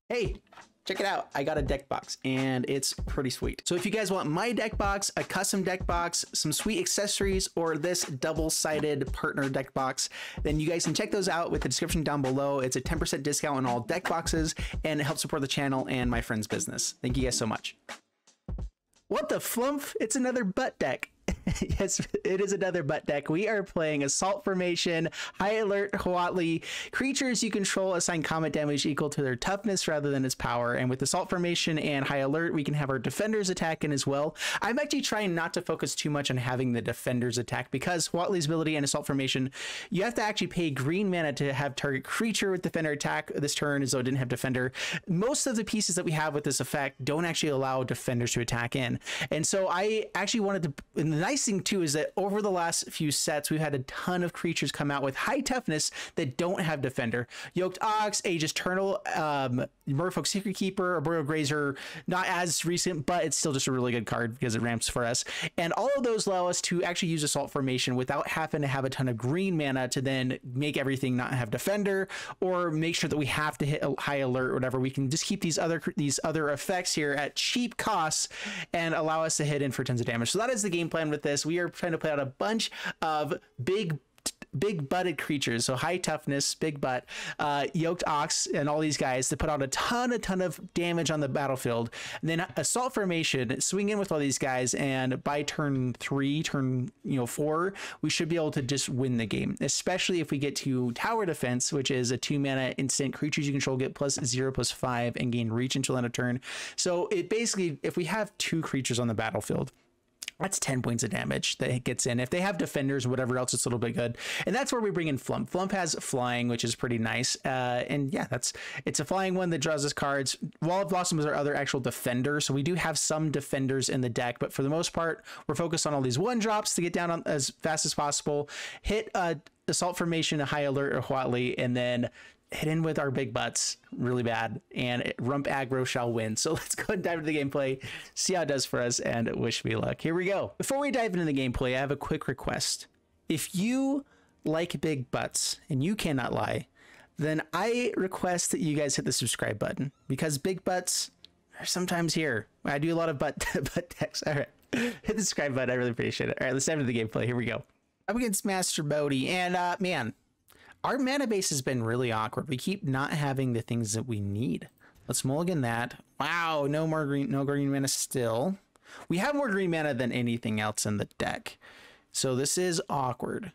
Hey, check it out. I got a deck box and it's pretty sweet. So if you guys want my deck box, a custom deck box, some sweet accessories, or this double-sided partner deck box, then you guys can check those out with the description down below. It's a 10% discount on all deck boxes and it helps support the channel and my friend's business. Thank you guys so much. What the flumph? It's another butt deck. Yes, it is another butt deck. We are playing Assault Formation, High Alert Huatli. Creatures you control assign combat damage equal to their toughness rather than its power. And with Assault Formation and High Alert, we can have our defenders attack in as well. I'm actually trying not to focus too much on having the defenders attack because Huatli's ability and Assault Formation, you have to actually pay green mana to have target creature with defender attack this turn as though it didn't have defender. Most of the pieces that we have with this effect don't actually allow defenders to attack in. And so I actually wanted to, and the nice thing too is that over the last few sets we've had a ton of creatures come out with high toughness that don't have defender. Yoked Ox, Aegis Turtle, Merfolk Secretkeeper, Arboreal Grazer, not as recent, but it's still just a really good card because it ramps for us. And all of those allow us to actually use Assault Formation without having to have a ton of green mana to then make everything not have defender or make sure that we have to hit a high alert or whatever. We can just keep these other effects here at cheap costs and allow us to hit in for tons of damage. So that is the game plan with this. We are trying to play out a bunch of big butted creatures, so high toughness, big butt, Yoked Ox, and all these guys to put out a ton of damage on the battlefield. And then Assault Formation, swing in with all these guys, and by turn 4, we should be able to just win the game, especially if we get to Tower Defense, which is a 2-mana instant. Creatures you control get +0/+5 and gain reach until end of turn. So it basically, if we have 2 creatures on the battlefield, that's 10 points of damage that it gets in. If they have defenders, whatever else, it's a little bit good. And that's where we bring in Flumph. Flumph has flying, which is pretty nice. And yeah, it's a flying one that draws us cards. Wall of Blossom is our other actual defender. So we do have some defenders in the deck, but for the most part, we're focused on all these 1-drops to get down on as fast as possible. Hit Assault Formation, a High Alert or Huatli, and then hit in with our big butts really bad, and Rump aggro shall win. So let's go and dive into the gameplay, see how it does for us, and wish me luck. Here we go. Before we dive into the gameplay, I have a quick request. If you like big butts, and you cannot lie, then I request that you guys hit the subscribe button, because big butts are sometimes here. I do a lot of butt decks. All right, hit the subscribe button. I really appreciate it. All right, let's dive into the gameplay. Here we go. I'm against Master Bodhi, and man, our mana base has been really awkward. We keep not having the things that we need. Let's mulligan that. Wow, no green mana still. We have more green mana than anything else in the deck. So this is awkward.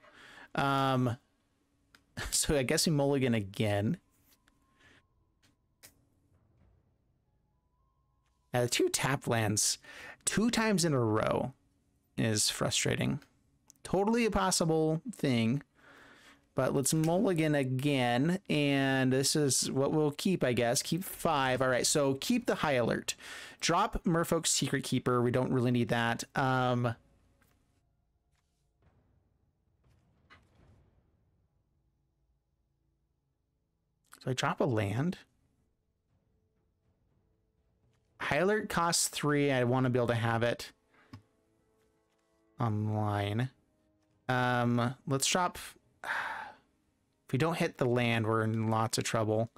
So I guess we mulligan again. The 2 tap lands 2 times in a row is frustrating. Totally a possible thing. But let's mulligan again, and this is what we'll keep, I guess. Keep 5. All right, so keep the High Alert. Drop Merfolk Secretkeeper. We don't really need that. So I drop a land. High Alert costs 3. I want to be able to have it online. Let's drop... If we don't hit the land, we're in lots of trouble.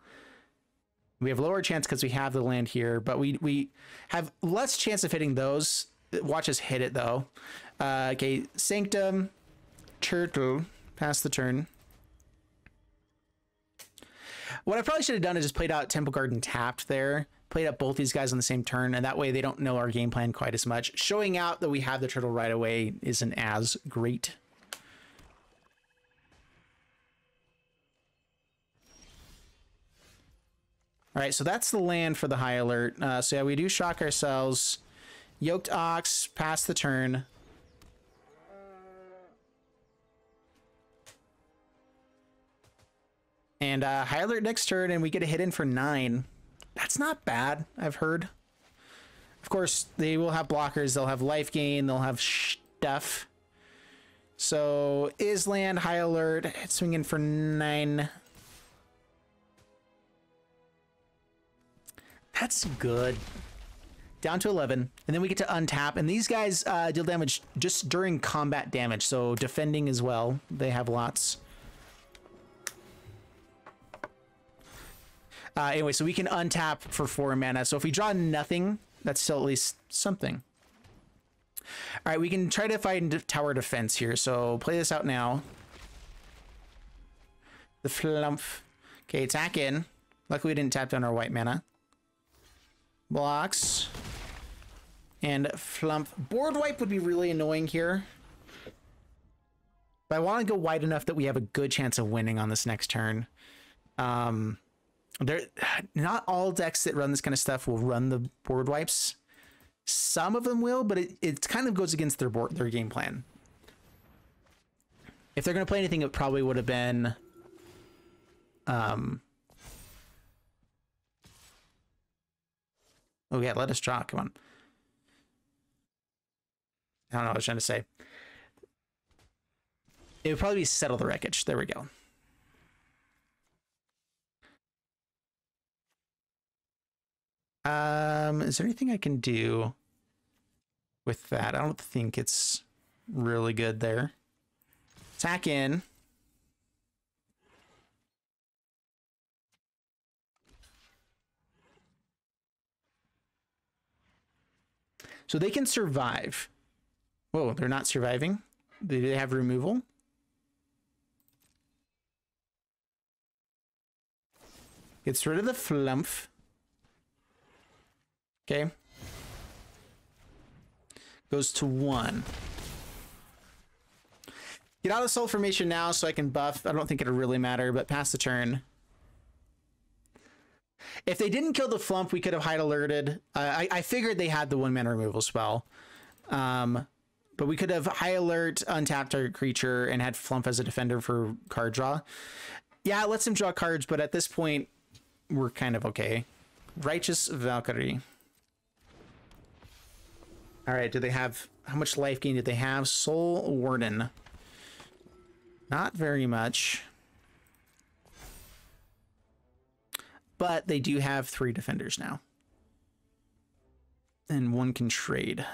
We have lower chance because we have the land here, but we have less chance of hitting those. Watch us hit it though. Okay, Sanctum, Turtle, pass the turn. What I probably should have done is just played out Temple Garden tapped there. Played up both these guys on the same turn, and that way they don't know our game plan quite as much. Showing out that we have the turtle right away isn't as great. All right, so that's the land for the High Alert. So yeah, we do shock ourselves. Yoked Ox, pass the turn. And High Alert next turn, and we get a hit in for 9. That's not bad, I've heard. Of course, they will have blockers. They'll have life gain. They'll have stuff. So is land High Alert. It's swinging for 9. That's good. Down to 11. And then we get to untap. And these guys deal damage just during combat damage. So defending as well. They have lots. Anyway, so we can untap for 4 mana. So if we draw nothing, that's still at least something. All right, we can try to find tower defense here. So play this out now. The Flumph. Okay, attack in. Luckily, we didn't tap down our white mana. Blocks. And Flumph. Board wipe would be really annoying here. But I want to go wide enough that we have a good chance of winning on this next turn. Not all decks that run this kind of stuff will run the board wipes. Some of them will, but it kind of goes against their game plan. If they're going to play anything, it probably would have been oh yeah, let us draw. Come on. I don't know what I was trying to say. It would probably be Settle the Wreckage. There we go. Is there anything I can do with that? I don't think it's really good there. Attack in. So they can survive. Whoa, they're not surviving? Do they have removal? Gets rid of the Flumph. Okay. Goes to 1. Get out of Soul Formation now so I can buff. I don't think it'll really matter, but pass the turn. If they didn't kill the Flumph, we could have hide alerted. I figured they had the 1-mana removal spell. But we could have high alert, untapped our creature, and had Flumph as a defender for card draw. Yeah, it lets him draw cards, but at this point, we're kind of okay. Righteous Valkyrie. All right, do they have... How much life gain did they have? Soul Warden. Not very much. But they do have 3 defenders now. And 1 can trade.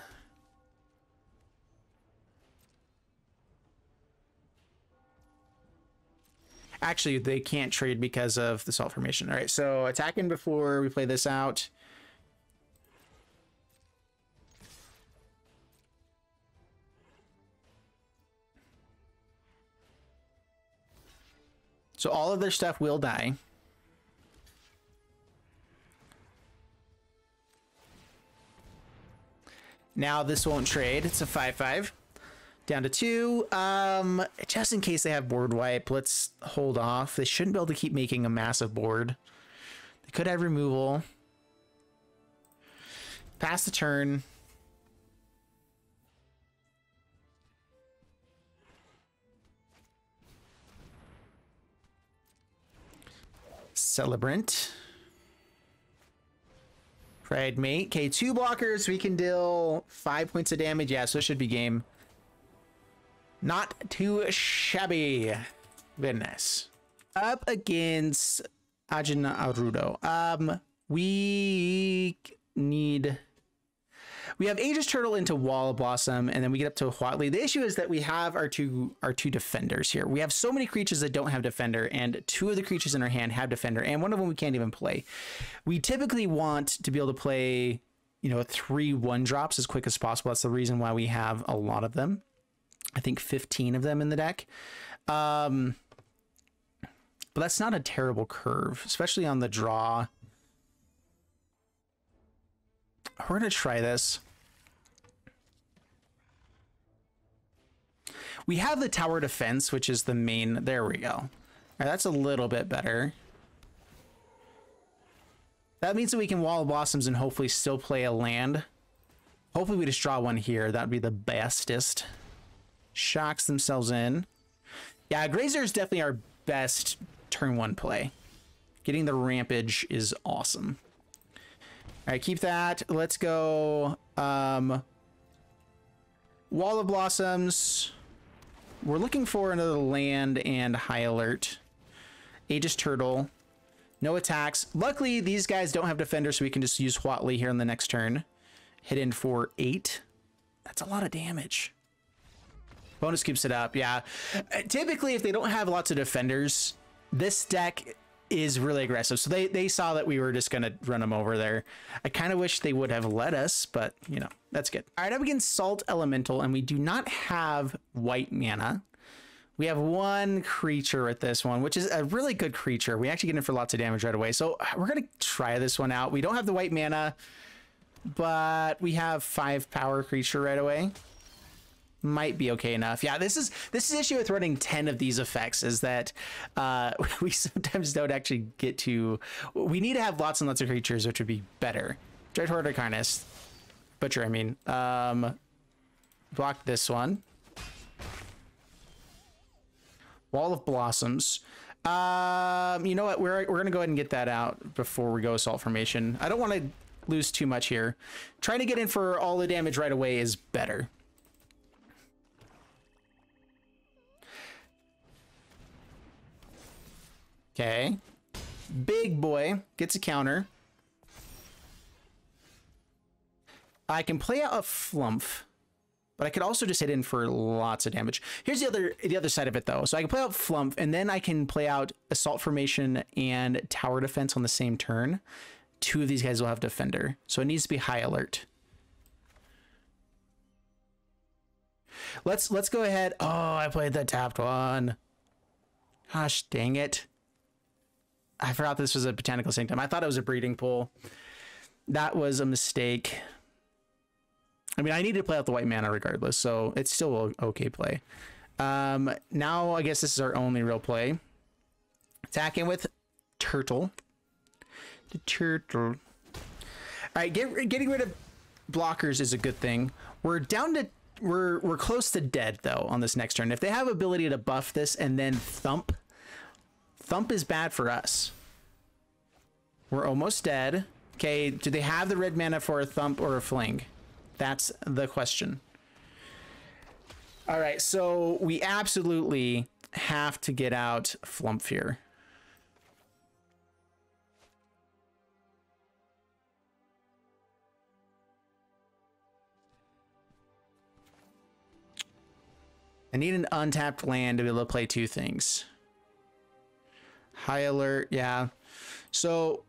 Actually, they can't trade because of the Salt Formation. All right, so attacking before we play this out. So all of their stuff will die. Now this won't trade. It's a 5/5. Down to 2. Just in case they have board wipe, let's hold off. They shouldn't be able to keep making a massive board. They could have removal. Pass the turn. Celebrant. Pride Mate. Okay, 2 blockers. We can deal 5 points of damage. Yeah, so it should be game. Not too shabby. Very nice. Up against Ajna Arudo. We have Aegis Turtle into Wall of Blossom, and then we get up to Huatli. The issue is that we have our two defenders here. We have so many creatures that don't have defender, and 2 of the creatures in our hand have defender, and one of them we can't even play. We typically want to be able to play, 3 1-drops as quick as possible. That's the reason why we have a lot of them. I think 15 of them in the deck. But that's not a terrible curve, especially on the draw. We're going to try this. We have the tower defense, which is the main. There we go. All right, that's a little bit better. That means that we can Wall of Blossoms and hopefully still play a land. Hopefully we just draw one here. That would be the bestest. Shocks themselves in. Yeah, Grazer is definitely our best turn 1 play. Getting the Rampage is awesome. All right, keep that. Let's go Wall of Blossoms. We're looking for another land and high alert. Aegis Turtle. No attacks. Luckily, these guys don't have defenders, so we can just use Huatli here on the next turn. Hit in for 8. That's a lot of damage. Bonus keeps it up, yeah. Typically, if they don't have lots of defenders, this deck is really aggressive. So they saw that we were just going to run them over there. I kind of wish they would have let us, but you know, that's good. All right, up against Salt Elemental, and we do not have white mana. We have one creature with this one, which is a really good creature. We actually get in for lots of damage right away. So we're going to try this one out. We don't have the white mana, but we have 5 power creature right away. Might be okay enough. Yeah, this is the issue with running 10 of these effects, is that we sometimes don't actually get to. We need to have lots and lots of creatures, which would be better. Dreadhorde Arcanist, Butcher. I mean, block this one. Wall of Blossoms. You know what? We're gonna go ahead and get that out before we go Assault Formation. I don't want to lose too much here. Trying to get in for all the damage right away is better. Okay, big boy gets a counter. I can play out a Flumph, but I could also just hit in for lots of damage. Here's the other side of it though. So I can play out Flumph, and then I can play out Assault Formation and Tower Defense on the same turn. 2 of these guys will have Defender, so it needs to be high alert. Let's go ahead. Oh, I played the tapped one. Gosh, dang it. I forgot this was a Botanical Sanctum. I thought it was a breeding pool. That was a mistake. I mean, I needed to play out the white mana regardless, so it's still an okay play. Now, I guess this is our only real play. Attacking with Turtle. The Turtle. All right, getting rid of blockers is a good thing. We're down to... We're close to dead, though, on this next turn. If they have ability to buff this and then Thump... Thump is bad for us. We're almost dead. Okay, do they have the red mana for a Thump or a Fling? That's the question. All right, so we absolutely have to get out Flumph here. I need an untapped land to be able to play 2 things. High alert, yeah. So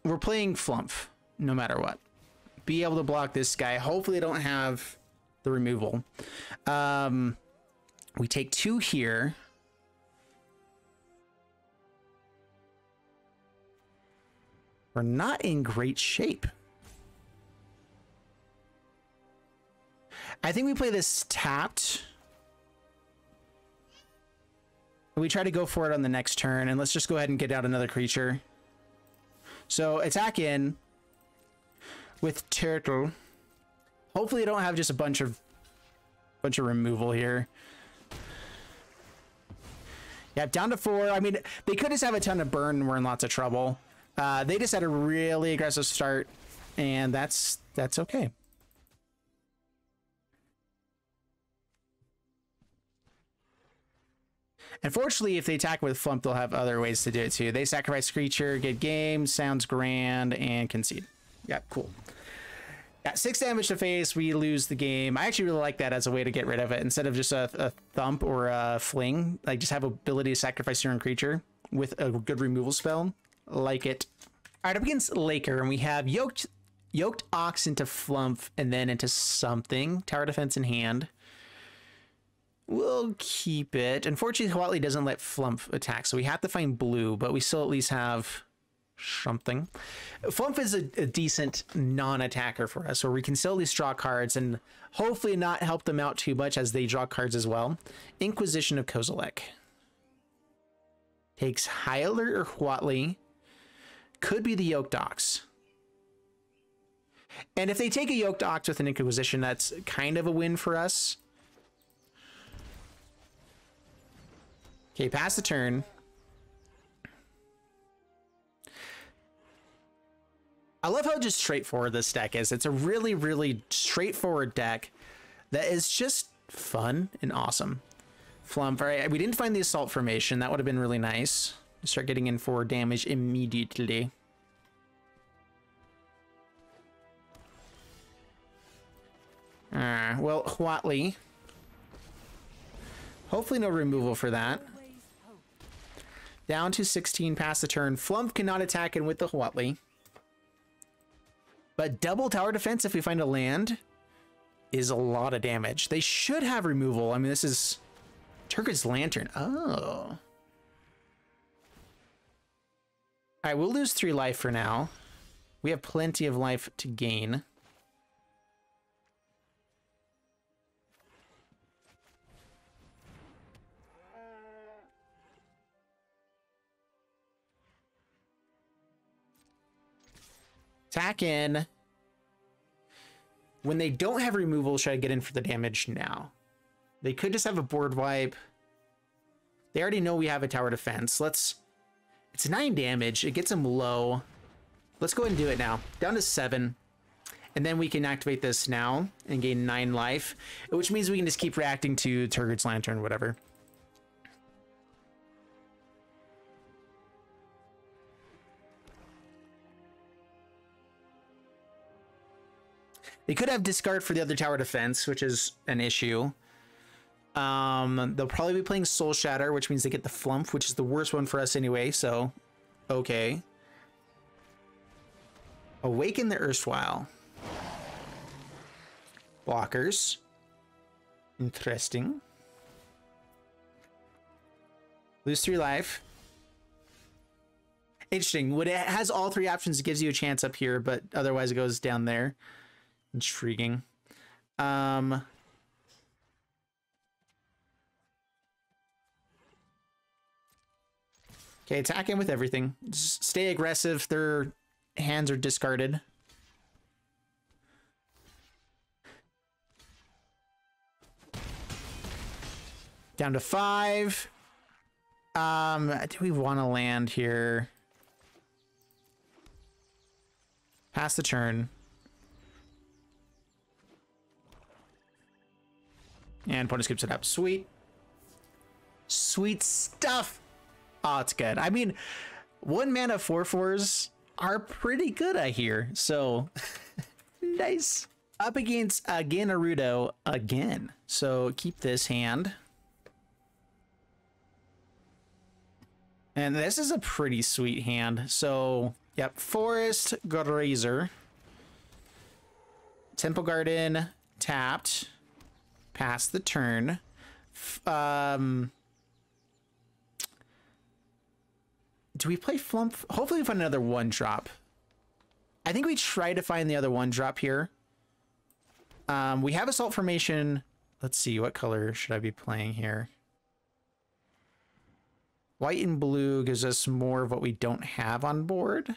we're playing Flumph no matter what. Be able to block this guy. Hopefully they don't have the removal. We take 2 here. We're not in great shape. I think we play this tapped. We try to go for it on the next turn, and let's just go ahead and get out another creature. So attack in with Turtle. Hopefully they don't have just a bunch of removal here. Yeah, down to 4. I mean, they could just have a ton of burn and we're in lots of trouble. They just had a really aggressive start, and that's okay. Unfortunately, if they attack with Flumph, they'll have other ways to do it too. They sacrifice creature, get game, sounds grand, and concede. Yeah, cool. Yeah, 6 damage to face, we lose the game. I actually really like that as a way to get rid of it. Instead of just a Thump or a Fling, like just have ability to sacrifice your own creature with a good removal spell. Like it. All right, up against Laker, and we have Yoked Ox into Flumph, and then into something. Tower Defense in hand. We'll keep it. Unfortunately, Huatli doesn't let Flumph attack, so we have to find blue, but we still at least have something. Flumph is a decent non-attacker for us, where we can still at least draw cards and hopefully not help them out too much as they draw cards as well. Inquisition of Kozilek. Takes High Alert or Huatli. Could be the Yoked Ox. And if they take a Yoked Ox with an Inquisition, that's kind of a win for us. Okay, pass the turn. I love how just straightforward this deck is. It's a really, really straightforward deck that is just fun and awesome. Flumph, all right, we didn't find the Assault Formation. That would have been really nice. Start getting in for damage immediately. Well, Huatli. Hopefully no removal for that. Down to 16 past the turn. Flumph cannot attack in with the Huatli. But double tower defense if we find a land is a lot of damage. They should have removal. I mean, this is Turgid's Lantern. Oh. All right, we'll lose 3 life for now. We have plenty of life to gain. Attack in. When they don't have removal, should I get in for the damage now? They could just have a board wipe. They already know we have a tower defense. It's 9 damage. It gets them low. Let's go ahead and do it now. Down to 7. And then we can activate this now and gain 9 life, which means we can just keep reacting to Turgid's Lantern, whatever. They could have discard for the other tower defense, which is an issue. They'll probably be playing Soul Shatter, which means they get the Flumph, which is the worst one for us anyway, so okay. Awaken the Erstwhile. Blockers. Interesting. Lose 3 life. Interesting. When it has all 3 options, it gives you a chance up here, but otherwise it goes down there. Intriguing. Okay, attack in with everything. Just stay aggressive. Their hands are discarded. Down to 5. Do we want to land here? Pass the turn. And opponent scoops it up. Sweet. Sweet stuff. Oh, it's good. I mean, 1 mana 4/4s are pretty good, I hear. So, nice. Up against Naruto again. So, keep this hand. And this is a pretty sweet hand. So, yep. Forest Grazer. Temple Garden tapped. Pass the turn. Do we play Flumph? Hopefully we find another 1-drop. I think we try to find the other 1-drop here. We have Assault Formation. Let's see, what color should I be playing here? White and blue gives us more of what we don't have on board.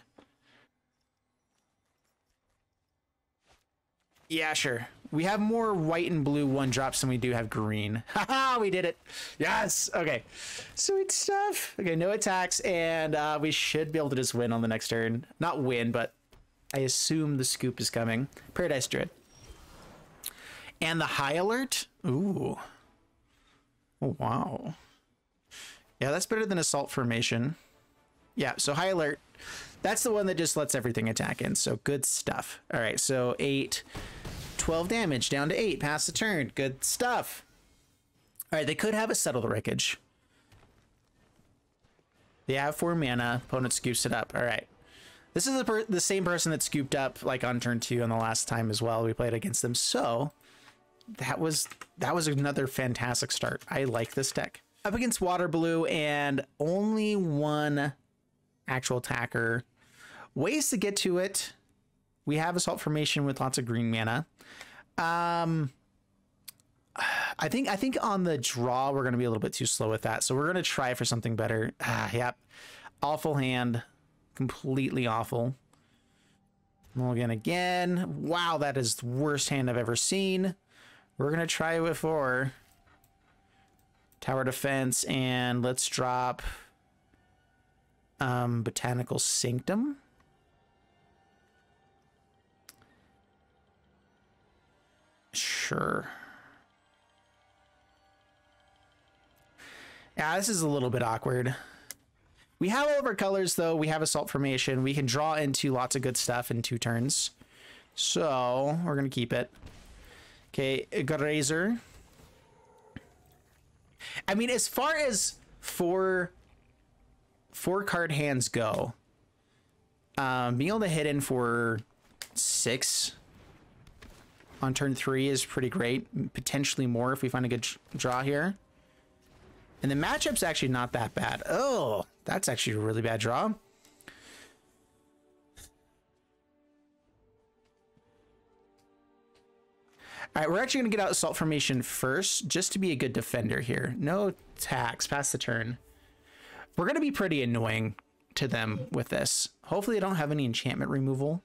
Yeah, sure. We have more white and blue 1-drops than we do have green. Haha, we did it. Yes. Okay. Sweet stuff. Okay, no attacks, and we should be able to just win on the next turn. Not win, but I assume the scoop is coming. Paradise Druid. And the high alert. Ooh. Oh, wow. Yeah, that's better than Assault Formation. Yeah, so high alert. That's the one that just lets everything attack in. So good stuff. All right, so 8, 12 damage down to 8. Pass the turn. Good stuff. All right, they could have a Settle the Wreckage. They have 4 mana. Opponent scoops it up. All right. This is the same person that scooped up like on turn 2 and the last time as well. We played against them. So that was another fantastic start. I like this deck. Up against Water Blue and only 1 actual attacker. Ways to get to it. We have Assault Formation with lots of green mana. I think on the draw we're going to be a little bit too slow with that, so we're going to try for something better. Yep, awful hand, completely awful. Mulligan again. Wow, that is the worst hand I've ever seen. We're going to try with 4 tower defense, and let's drop Botanical Sanctum. Sure. Yeah, this is a little bit awkward. We have all of our colors, though. We have Assault Formation. We can draw into lots of good stuff in 2 turns. So, we're going to keep it. Okay, Grazer. I mean, as far as for 4 card hands go, being able to hit in for 6 on turn 3 is pretty great. Potentially more if we find a good draw here. And the matchup's actually not that bad. Oh, that's actually a really bad draw. All right, we're actually going to get out Assault Formation first, just to be a good defender here. No attacks, pass the turn. We're going to be pretty annoying to them with this. Hopefully they don't have any enchantment removal.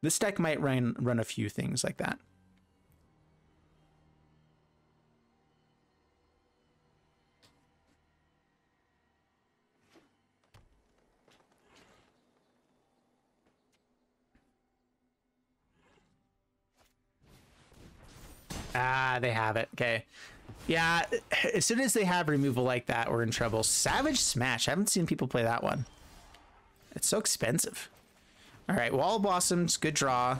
This deck might run a few things like that. Ah, they have it. Okay. Yeah, as soon as they have removal like that, we're in trouble. Savage Smash. I haven't seen people play that one. It's so expensive. All right, Wall of Blossoms, good draw.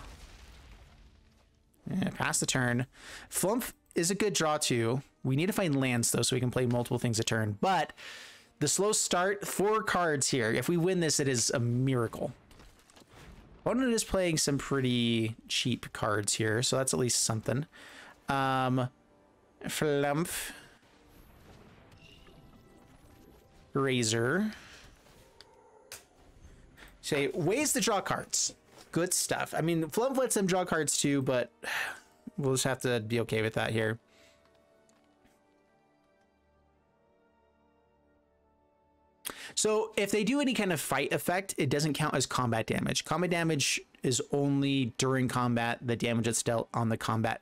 Yeah, pass the turn. Flumph is a good draw too. We need to find lands though, so we can play multiple things a turn. But the slow start, 4 cards here. If we win this, it is a miracle. Opponent is playing some pretty cheap cards here, so that's at least something. Flumph. Grazer. Say, ways to draw cards. Good stuff. I mean, Flumph lets them draw cards too, but we'll just have to be okay with that here. So if they do any kind of fight effect, it doesn't count as combat damage. Combat damage is only during combat, the damage that's dealt on the combat,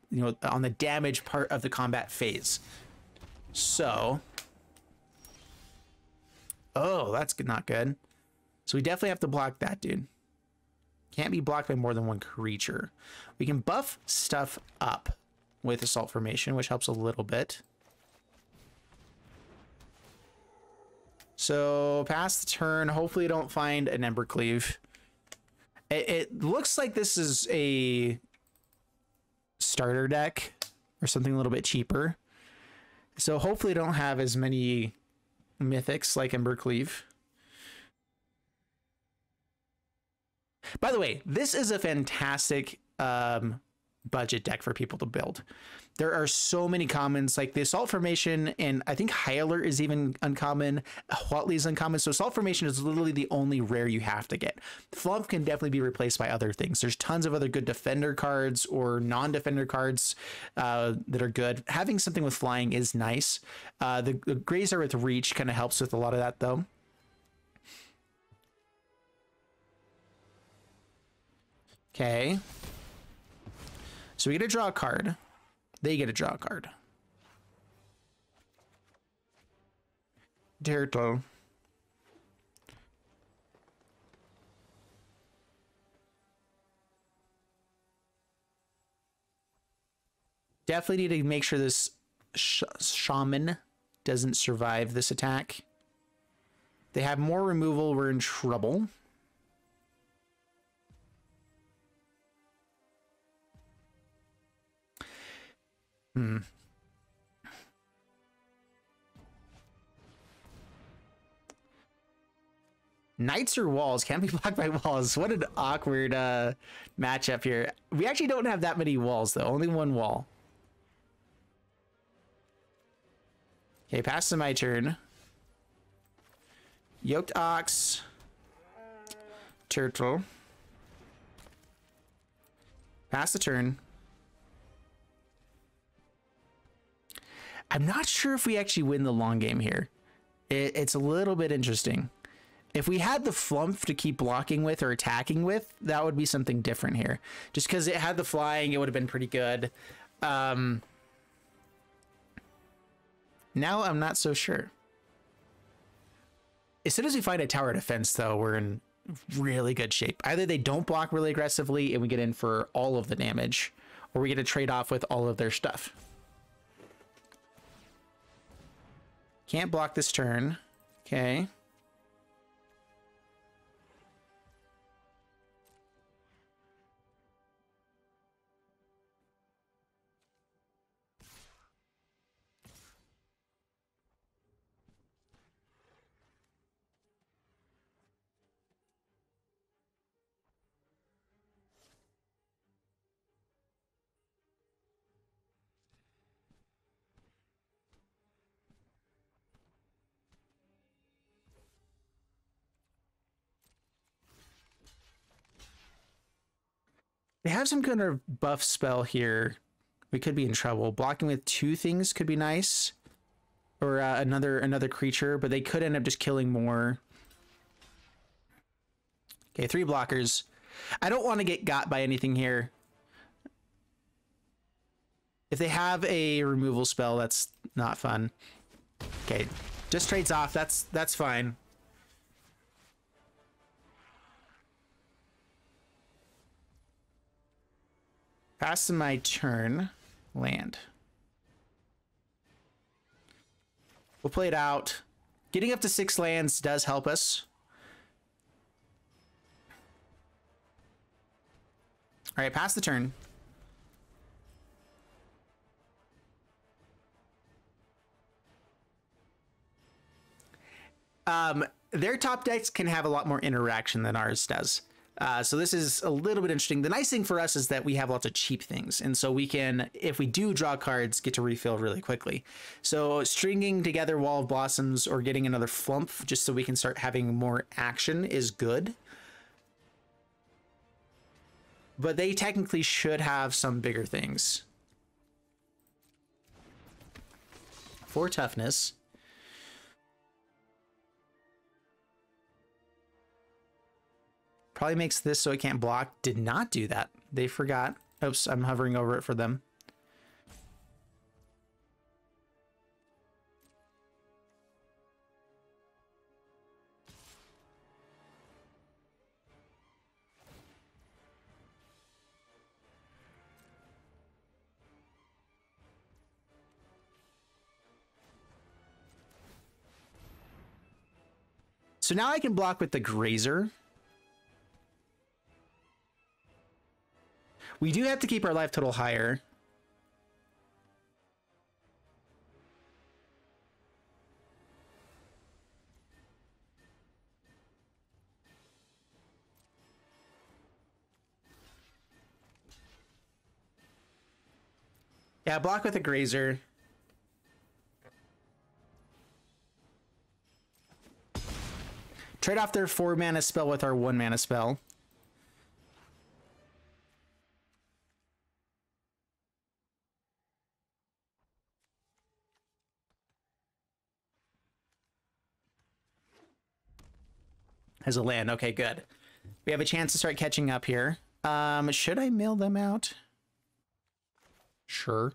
you know, on the damage part of the combat phase. So, oh, that's not good. So we definitely have to block that, dude. Can't be blocked by more than 1 creature. We can buff stuff up with Assault Formation, which helps a little bit. So pass the turn. Hopefully don't find an Embercleave. It looks like this is a starter deck or something a little bit cheaper. So hopefully don't have as many mythics like Embercleave. By the way, this is a fantastic budget deck for people to build. There are so many commons, like the Assault Formation, and I think Hyler is even uncommon. Huatli is uncommon. So Assault Formation is literally the only rare you have to get. Flumph can definitely be replaced by other things. There's tons of other good defender cards or non-defender cards that are good. Having something with flying is nice. The Grazer with reach kind of helps with a lot of that, though. Okay. So we get to draw a card. They get to draw a card. Turtle. Definitely need to make sure this shaman doesn't survive this attack. They have more removal. We're in trouble. Knights or walls can't be blocked by walls. What an awkward matchup here. We actually don't have that many walls though. Only 1 wall. Okay, pass to my turn. Yoked Ox. Turtle. Pass the turn. I'm not sure if we actually win the long game here. It's a little bit interesting. If we had the Flumph to keep blocking with or attacking with, that would be something different here. Just because it had the flying, it would have been pretty good. Now I'm not so sure. As soon as we find a tower defense, though, we're in really good shape. Either they don't block really aggressively and we get in for all of the damage, or we get to trade off with all of their stuff. Can't block this turn. Okay. They have some kind of buff spell here. We could be in trouble. Blocking with 2 things could be nice. Or another creature, but they could end up just killing more. Okay, 3 blockers. I don't want to get got by anything here. If they have a removal spell, that's not fun. Okay, just trades off. That's fine. Pass to my turn. Land. We'll play it out. Getting up to 6 lands does help us. All right, pass the turn. Their top decks can have a lot more interaction than ours does. So this is a little bit interesting. The nice thing for us is that we have lots of cheap things. And so we can, if we do draw cards, get to refill really quickly. So stringing together Wall of Blossoms or getting another Flumph just so we can start having more action is good. But they technically should have some bigger things. 4 toughness. Probably makes this so it can't block. Did not do that. They forgot. Oops, I'm hovering over it for them. So now I can block with the Grazer. We do have to keep our life total higher. Yeah, block with a Grazer. Trade off their 4 mana spell with our 1 mana spell. As a land. Okay, good. We have a chance to start catching up here. Should I mail them out? Sure.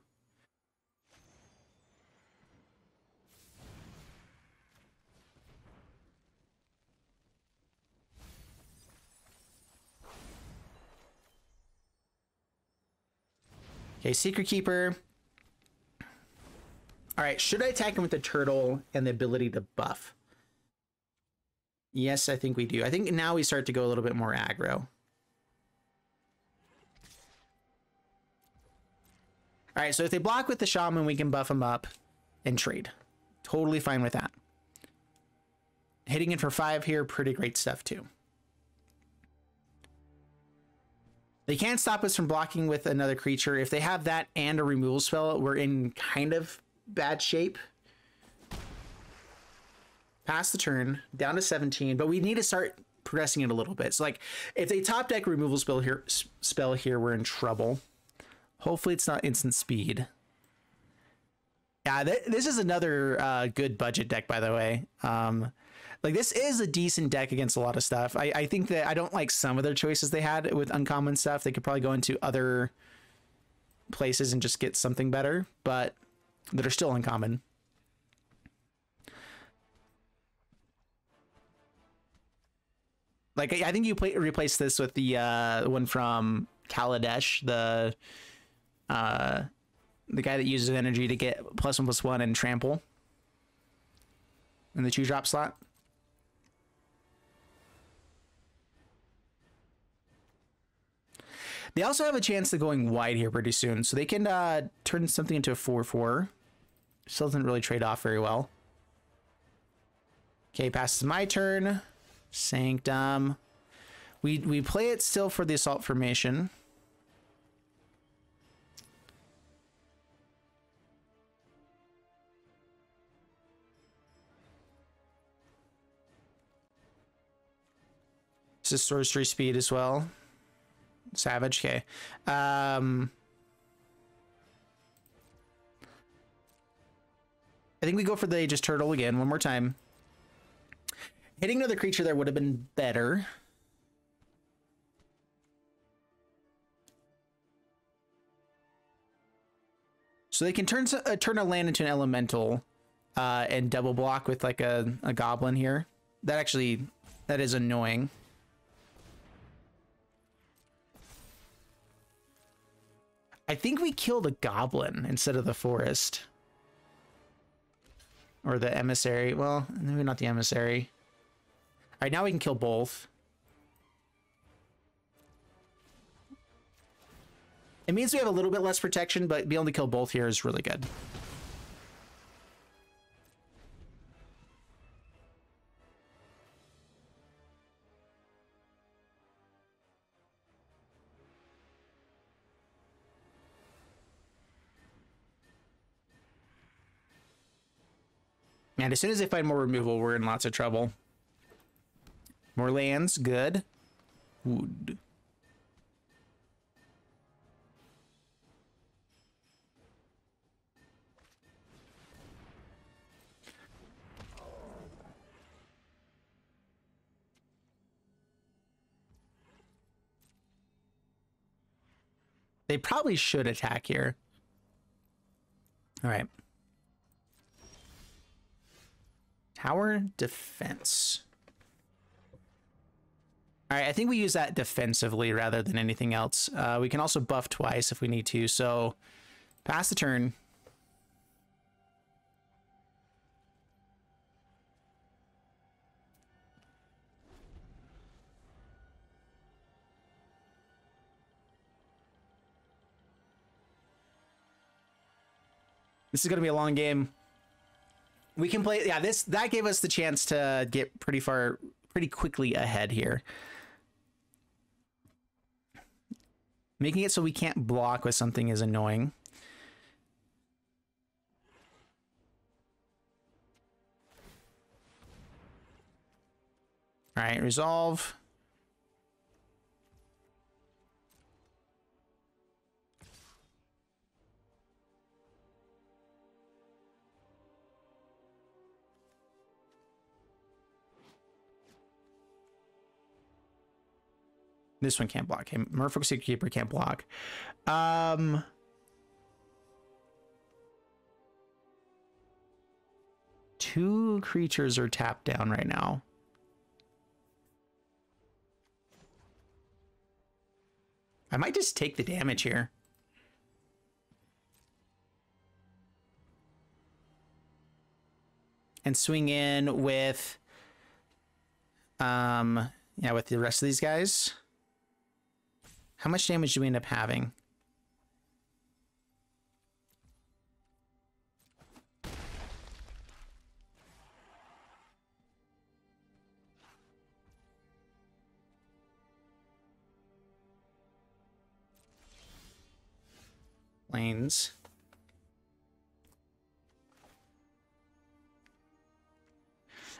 Okay, Secretkeeper. All right, should I attack him with the turtle and the ability to buff? Yes, I think we do. I think now we start to go a little bit more aggro. All right, so if they block with the shaman, we can buff them up and trade. Totally fine with that. Hitting it for 5 here, pretty great stuff too. They can't stop us from blocking with another creature. If they have that and a removal spell, we're in kind of bad shape. Pass the turn, down to 17, but we need to start progressing it a little bit. So like, if they top deck removal spell here, we're in trouble. Hopefully it's not instant speed. Yeah, this is another good budget deck, by the way. Like, this is a decent deck against a lot of stuff. I think that I don't like some of their choices they had with uncommon stuff. They could probably go into other places and just get something better, but that are still uncommon. Like, I think you replace this with the one from Kaladesh, the guy that uses energy to get +1/+1 and trample in the 2-drop slot. They also have a chance of going wide here pretty soon, so they can turn something into a 4/4. Still doesn't really trade off very well. Okay, passes my turn. Sanctum. We play it still for the assault formation. This is sorcery speed as well. Savage, okay. I think we go for the Aegis Turtle again, one more time. Hitting another creature there would have been better. So they can turn a land into an elemental and double block with like a goblin here. That is annoying. I think we killed a goblin instead of the forest. Or the emissary. Well, maybe not the emissary. All right, now we can kill both. It means we have a little bit less protection, but being able to kill both here is really good. Man, as soon as they find more removal, we're in lots of trouble. More lands, good. Wood. They probably should attack here. All right. Tower defense. All right, I think we use that defensively rather than anything else. We can also buff twice if we need to. So pass the turn. This is going to be a long game. We can play, yeah, that gave us the chance to get pretty quickly ahead here. Making it so we can't block with something is annoying. All right, resolve. This one can't block him. Merfolk Secretkeeper can't block. Two creatures are tapped down right now. I might just take the damage here. And swing in with yeah, with the rest of these guys. How much damage do we end up having? Lanes.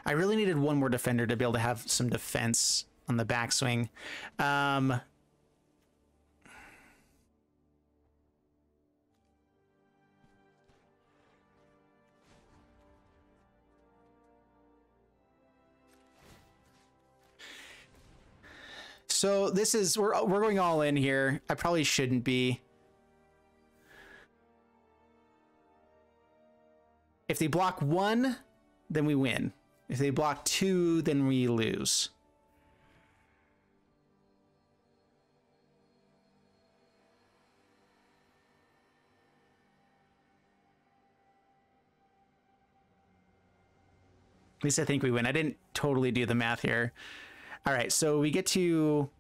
I really needed one more defender to be able to have some defense on the backswing. So this is, we're going all in here. I probably shouldn't be. If they block one, then we win. If they block two, then we lose. At least I think we win. I didn't totally do the math here. All right, so we get to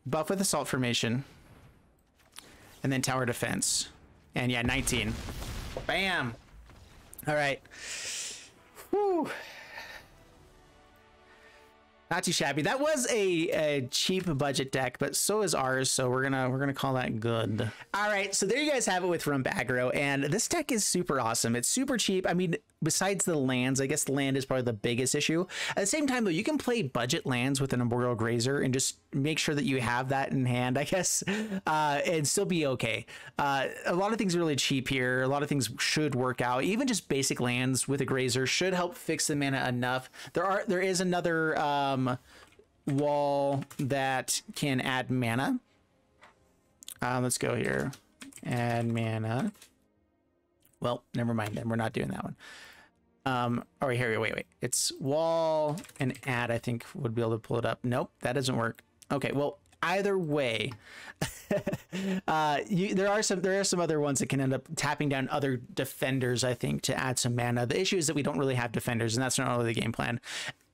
buff with Assault Formation and then Tower Defense. And yeah, 19. Bam. All right. Whew. Not too shabby. That was a cheap budget deck, but so is ours. So we're gonna call that good. All right. So there you guys have it with Rump Aggro, and this deck is super awesome. It's super cheap. I mean, besides the lands, I guess the land is probably the biggest issue. At the same time, though, you can play budget lands with an Arboreal Grazer and just make sure that you have that in hand, I guess, and still be okay. A lot of things are really cheap here. A lot of things should work out. Even just basic lands with a Grazer should help fix the mana enough. There is another wall that can add mana. Let's go here. Add mana. Well, never mind then. We're not doing that one. Oh, here, wait. It's wall and add, I think, would be able to pull it up. Nope, that doesn't work. Okay, well, either way, there are some other ones that can end up tapping down other defenders, I think, to add some mana. The issue is that we don't really have defenders, and that's not really the game plan.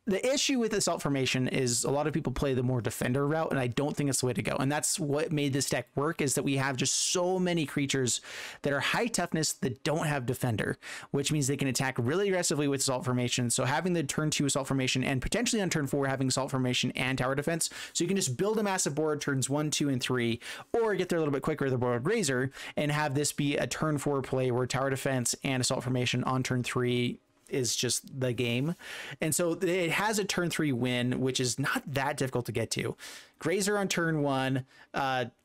The issue with Assault Formation is a lot of people play the more defender route, and I don't think it's the way to go. And that's what made this deck work, is that we have just so many creatures that are high toughness that don't have defender, which means they can attack really aggressively with Assault Formation. So having the turn 2 Assault Formation, and potentially on turn 4 having Assault Formation and Tower Defense, so you can just build a massive board turns 1, 2, and 3, or get there a little bit quicker with the Arboreal Grazer, and have this be a turn 4 play where Tower Defense and Assault Formation on turn 3 is just the game. And so it has a turn 3 win, which is not that difficult to get to. Grazer on turn 1,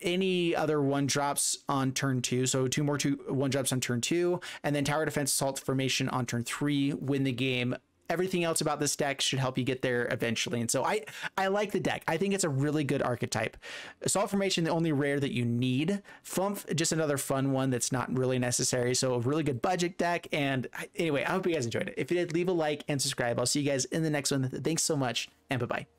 any other 1-drops on turn 2, so 2 more 1-drops on turn 2, and then Tower Defense, Assault Formation on turn 3, win the game. Everything else about this deck should help you get there eventually. And so I like the deck. I think it's a really good archetype. Assault Formation, the only rare that you need. Flumph, just another fun one that's not really necessary. So a really good budget deck. And anyway, I hope you guys enjoyed it. If you did, leave a like and subscribe. I'll see you guys in the next one. Thanks so much, and bye-bye.